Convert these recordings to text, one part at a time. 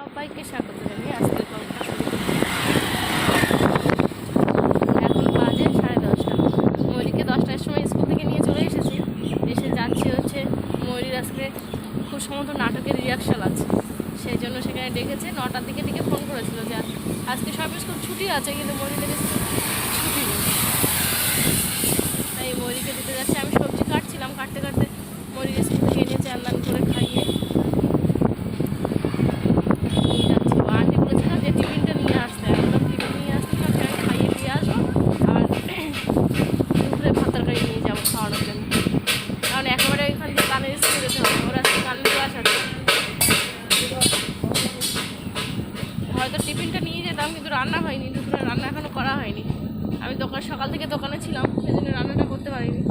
সবাইকে স্বাগত জানিয়ে আজকে গল্পটা শুরু করছি। এখন বাজে 10:30। ময়ূরীকে 10টার সময় স্কুল থেকে নিয়ে চলে এসেছি। এসে যাচ্ছি হচ্ছে ময়ূরীর আজকে খুব সম্ভবত নাটকের রিহার্সাল আছে, সেই জন্য সেখানে ডেকেছে। 9টার দিকে ডেকে ফোন করেছিল যে আজকে সব স্কুল ছুটি আছে, কিন্তু ময়ূরীদের স্কুল ছুটি নেই। তাই ময়ূরীকে দিতে যাচ্ছে। আমি সবজি কাটছিলাম, কাটতে কাটতে ময়ূরীর স্কুল থেকে এনে চান দান করে খাইয়ে আন্টি বলেছিল যে টিফিনটা নিয়ে আসতে। একদম টিফিন নিয়ে আসতে না, আমি খাইয়ে দিয়ে আসবো, আবার দুপুরে ভাত তরকারি নিয়ে যাবো খাওয়ানোর জন্য। কারণ একেবারে ওইখান থেকে কানের স্কুলে যেতে হবে, ওরা কানের ক্লাস আছে। হয়তো টিফিনটা নিয়ে যেতাম, কিন্তু রান্না হয়নি, দুপুরে রান্না এখনও করা হয়নি। আমি সকাল থেকে দোকানে ছিলাম, সেই জন্য রান্নাটা করতে পারিনি।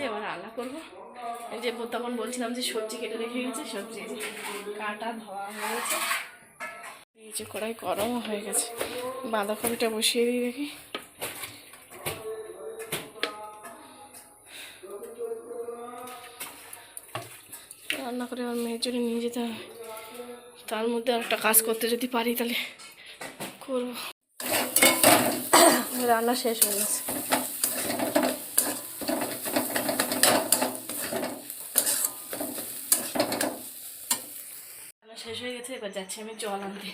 এবার রান্না করবো। যে তখন বলছিলাম যে সবজি কেটে রেখে গেছে, সবজি কাটা ধোয়া হয়ে গেছে, এই যে কড়াই গরমও হয়ে গেছে। বাঁধাকপিটা বসিয়ে দিই দেখি। রান্না করে আমার মেয়ের জন্য নিয়ে যেতে হবে, তার মধ্যে একটা কাজ করতে যদি পারি তাহলে করবো। রান্না শেষ হয়ে গেছে। শেষ হয়ে গেছে, এবার যাচ্ছি আমি জল আনতে।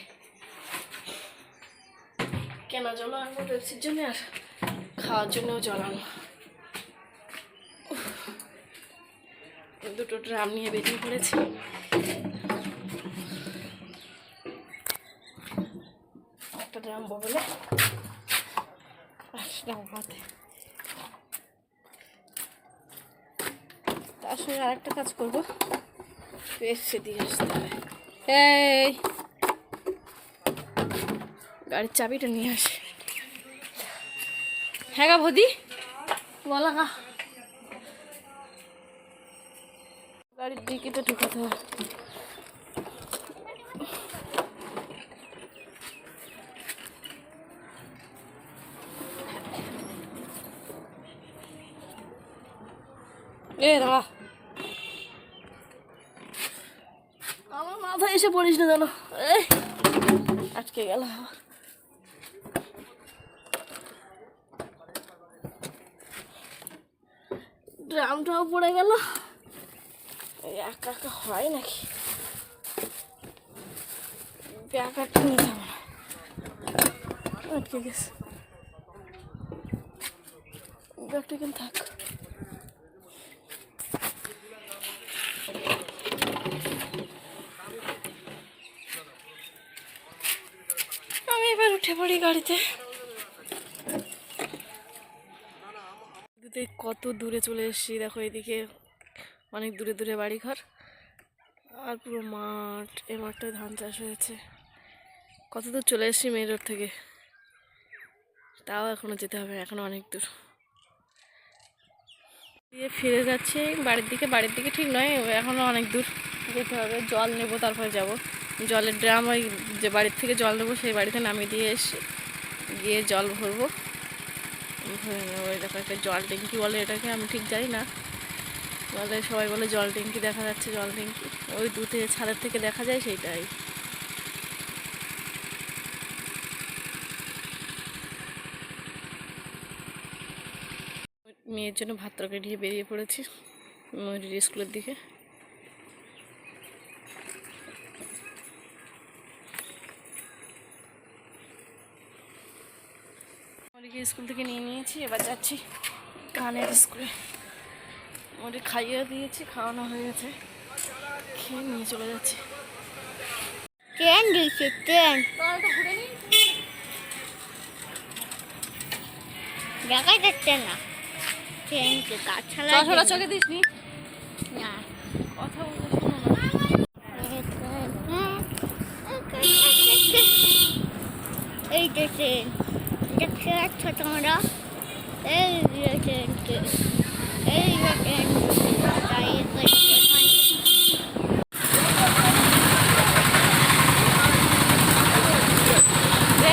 কেনা জল আনবো পেপসির জন্য, আর খাওয়ার জন্যও জল আনবো। দুটো ড্রাম নিয়ে বেরিয়ে পড়েছি। একটা ড্রাম বগলে, হাতে। তার সঙ্গে আরেকটা কাজ করবো, পেপসি দিয়ে আসতে হবে। এই গাড়ির চাবিটা নিয়ে আসে। হ্যাঁ গা ভদি বলা গা, গাড়ির ডিকিতে ঢুকাতে হবে। এ দাঁড়া, আমার মাথায় এসে পড়িস না জানো, এই আটকে গেল। ড্রামটাও পড়ে গেল। একা একা হয় নাকি, ব্যাপারটা নিতে হবে। আটকে গেছে, ব্যাগটা কিন্তু থাক। আমি এবার উঠে পড়ি গাড়িতে। কত দূরে চলে এসেছি দেখো, এদিকে অনেক দূরে দূরে বাড়িঘর, আর পুরো মাঠ। এই মাঠটায় ধান চাষ হয়েছে। কত দূর চলে এসেছি মেন রোড থেকে, তাও এখনো যেতে হবে, এখনো অনেক দূর। দিয়ে ফিরে যাচ্ছি বাড়ির দিকে। বাড়ির দিকে ঠিক নয়, এখনো অনেক দূর যেতে হবে। জল নেব, তারপরে যাব। জলের ড্রাম ওই যে বাড়ির থেকে জল নেবো সেই বাড়িতে নামিয়ে দিয়ে এসে গিয়ে জল ভরবো। ওই দেখো একটা জল ট্যাঙ্কি বলে এটাকে, আমি ঠিক জানি না, বলে সবাই বলে জল ট্যাঙ্কি। দেখা যাচ্ছে জল ট্যাঙ্কি, ওই দুধে ছাদের থেকে দেখা যায়, সেইটাই। মেয়ের জন্য ভাত তরকারি দিয়ে বেরিয়ে পড়েছি ময়ূরীর স্কুলের দিকে। ময়ূরীকে স্কুল থেকে নিয়ে নিয়েছি, এবার যাচ্ছি গানের স্কুলে। ময়ূরী খাইয়ে দিয়েছি, খাওয়ানো হয়ে গেছে, খেয়ে নিয়ে চলে যাচ্ছি। ট্রেন দিচ্ছে, ট্রেন দেখা যাচ্ছে না। ট্রেনকে গাছালা চোখে দিস নি, না। কথা বলতে শোনো না। এই যে ট্রেন দেখতে পাচ্ছ তোমরা, এই যে ট্রেনকে, এই যে ট্রেন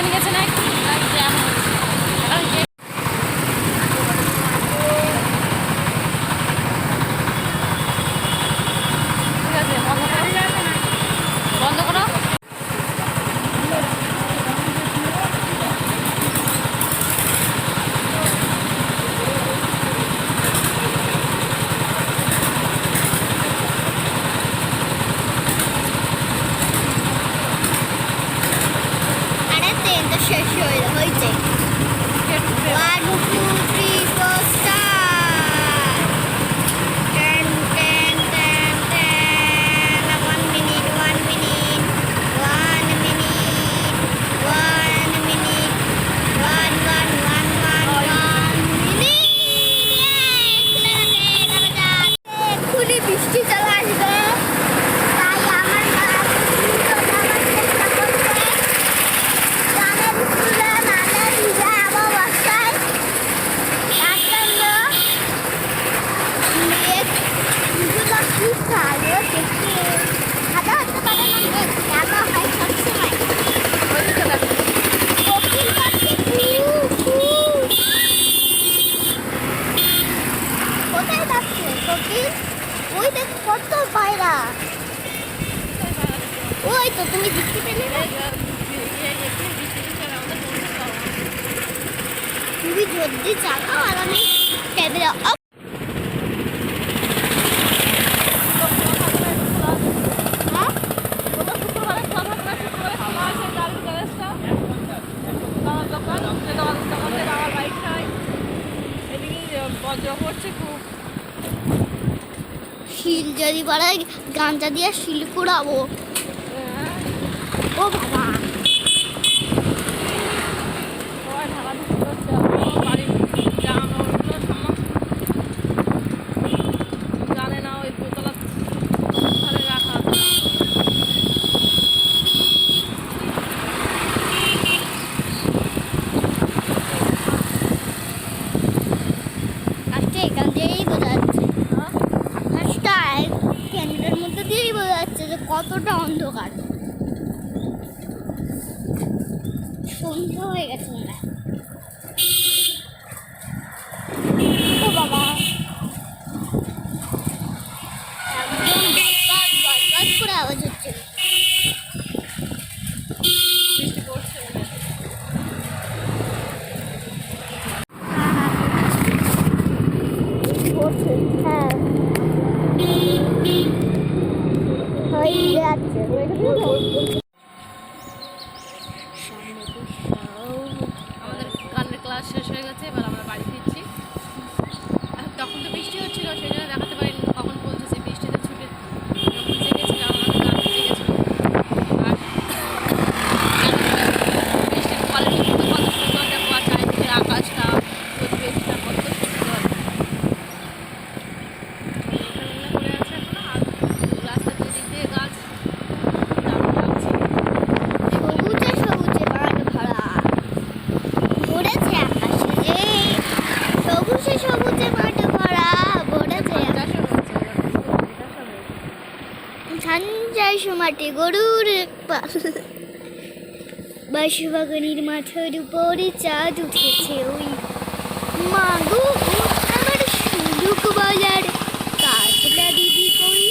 খেয়ে নিয়েছে না একটু, তাই জ্যাম হয়েছে। কারণ ঠিক আছে, বন্ধ করো, বন্ধ করো। আরে ট্রেন তো শেষ হয়েছে। 1 2 3 4 start. Ten ten ten ten 1 minute 1 minute 1 minute 1 minute 1 1 1 1 minute. এক্ষুনি বৃষ্টি চলে আসবে, তাই আমার মা যাওয়ার চেষ্টা করছে। গানের স্কুলে নালে ভিজে আবার বাসায় তার জন্য এগুলো কি ভালো দেখে ভালো হতে পারে না, ভালো হয় সবসময়। ওইদিকে দেখো। কোকিল পাখি কু কু। কোথায় যাচ্ছে কোকিল? ওই দেখ কত পায়রা। ওই তো তুমি দেখতে পেলে না? তুমি জলদি চালাও আর আমি ক্যামেরা অফ। শিল যদি পাড়ায় গাঞ্জা দিয়ে শিল কুড়াবো। ও বাবা, জানে না ওই বোতলা ওখানে রাখা আছে। আজকে এখান দিয়েই বোঝা যাচ্ছে, আকাশটা ক্যামেরার মধ্যে দিয়েই বোঝা যাচ্ছে যে কতটা অন্ধকার। সন্ধ্যা হয়ে গেছে মনে হয়। ও বাবা, একদম বরবাদ বরবাদ করে আওয়াজ হচ্ছে। বৃষ্টি পড়ছে বলে। পড়ছে, হ্যাঁ হয়ে যাচ্ছে। আমাদের গানের ক্লাস শেষ হয়ে গেছে, এবার আমরা বাড়ি ফিরছি। আর তখন তো বৃষ্টি হচ্ছিল, সেই জন্য দেখাতে পারিনি কখন পৌঁছেছি। বৃষ্টিতে ছুটে যখন জেগেছিলাম আমাদের গান জেগেছিল। আর বৃষ্টির কোয়ালিটি কিন্তু কত সুন্দর, দেখো আর চারিদিকে আকাশটা পরিবেশটা কত সুন্দর। মেঘলা করে আছে এখন, আর রাস্তার দুদিক দিয়ে গাছ, দারুণ লাগছে। সবুজে সবুজে মাঠ ভরা, ভরেছে আকাশে যে সবুজে সবুজে মাঠ ভরা, ভরেছে সঞ্জয় সমাটে গরুর বাঁশবাগানের মাথার উপরে চাঁদ উঠেছে। ওই মাগো আমার সুলুক বাজার কাজলা দিদি কই।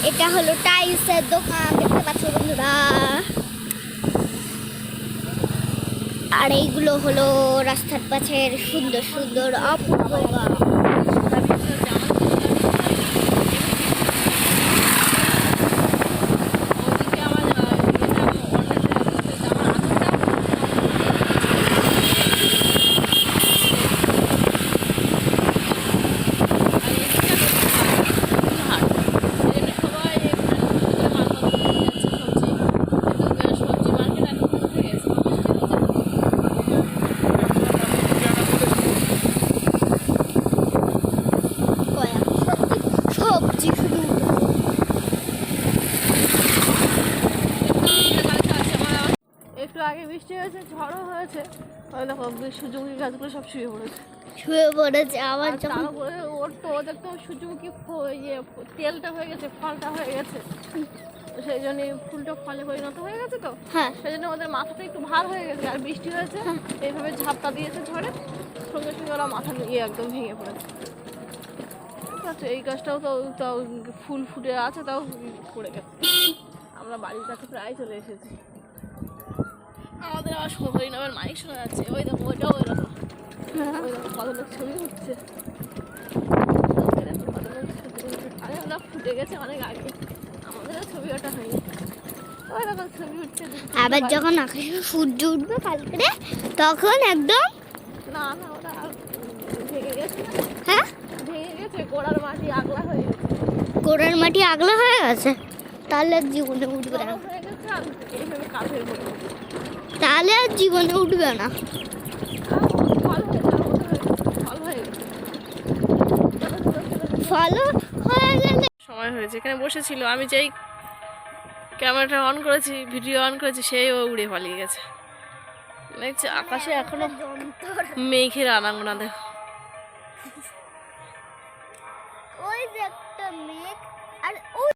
এটা হলো টাইলসের দোকান, দেখতে পাচ্ছ বন্ধুরা। আর এইগুলো হলো রাস্তার পাশের সুন্দর সুন্দর অপূর্ব গাছ। সবজি শুধু একটু আগে বৃষ্টি হয়েছে, ঝড়ও হয়েছে। ওই দেখো সূর্যমুখী গাছগুলো সব শুয়ে পড়েছে। শুয়ে পড়েছে আবার আর যখন তারপরে ওর তো ওদের তো সূর্যমুখী ইয়ে তেলটা হয়ে গেছে, ফলটা হয়ে গেছে। সেই জন্য ফুলটা ফলে পরিণত হয়ে গেছে তো, হ্যাঁ সেই জন্য ওদের মাথাটা একটু ভার হয়ে গেছে। আর বৃষ্টি হয়েছে, এইভাবে ঝাপটা দিয়েছে ঝড়ে, সঙ্গে সঙ্গে ওরা মাথা নিয়ে একদম ভেঙে পড়েছে। ঠিক আছে, এই গাছটাও তো তাও ফুল ফুটে আছে, তাও পড়ে গেছে। আমরা বাড়ির কাছে প্রায় চলে এসেছি। আমাদের আবার হরিনামের মাইক শোনা যাচ্ছে। ওই দেখো, ওইটাও ওই রকম। ওই দেখো কত লোক ছবি উঠছে। আরে ওরা ফুটে গেছে অনেক আগে, আমাদেরও ছবি ওটা হয়নি। ওই রকম ছবি উঠছে। আবার যখন আকাশে সূর্য উঠবে কালকে তখন একদম না না, ওটা আর ভেঙে গেছে। হ্যাঁ ভেঙে গেছে, গোড়ার মাটি আগলা হয়ে গেছে। গোড়ার মাটি আগলা হয়ে গেছে, তাহলে আর জীবনে উঠবে না। বড় হয়ে গেছে আর এইভাবে কাঠের পড়ে গেছে। তাহলে আর জীবনে উঠবে না। ফল হয়ে যাবে, ফল হয়ে গেছে। ফলও হয়ে গেলে সময় হয়েছে, এখানে বসেছিল, আমি যেই ক্যামেরাটা অন করেছি, ভিডিও অন করেছি, সেই ও উড়ে পালিয়ে গেছে। দেখছি আকাশে এখনো মেঘের আনাগোনা, দেখো। ওই যে একটা মেঘ আর ওই